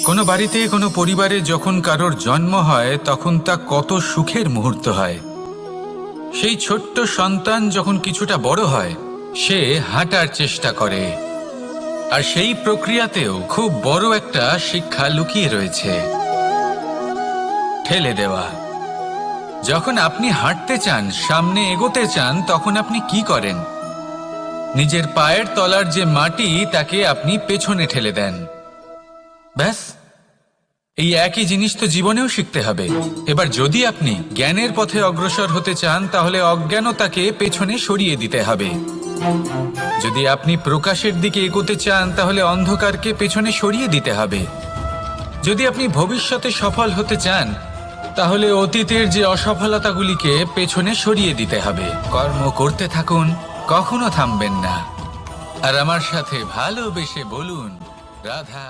কোনো বাড়িতে কোনো পরিবারে যখন কারোর জন্ম হয় তখন তা কত সুখের মুহূর্ত হয়। সেই ছোট্ট সন্তান যখন কিছুটা বড় হয় সে হাঁটার চেষ্টা করে, আর সেই প্রক্রিয়াতেও খুব বড় একটা শিক্ষা লুকিয়ে রয়েছে, ঠেলে দেওয়া। যখন আপনি হাঁটতে চান, সামনে এগোতে চান, তখন আপনি কি করেন? নিজের পায়ের তলার যে মাটি তাকে আপনি পেছনে ঠেলে দেন। ব্যাস, এই একই জিনিস তো জীবনেও শিখতে হবে। এবার যদি আপনি জ্ঞানের পথে অগ্রসর হতে চান তাহলে অজ্ঞানতাকে পেছনে সরিয়ে দিতে হবে। যদি আপনি প্রকাশের দিকে এগোতে চান তাহলে অন্ধকারকে পেছনে সরিয়ে দিতে হবে। যদি আপনি ভবিষ্যতে সফল হতে চান তাহলে অতীতের যে অসফলতাগুলিকে পেছনে সরিয়ে দিতে হবে। কর্ম করতে থাকুন, কখনো থামবেন না। আর আমার সাথে ভালোবেসে বলুন, রাধা।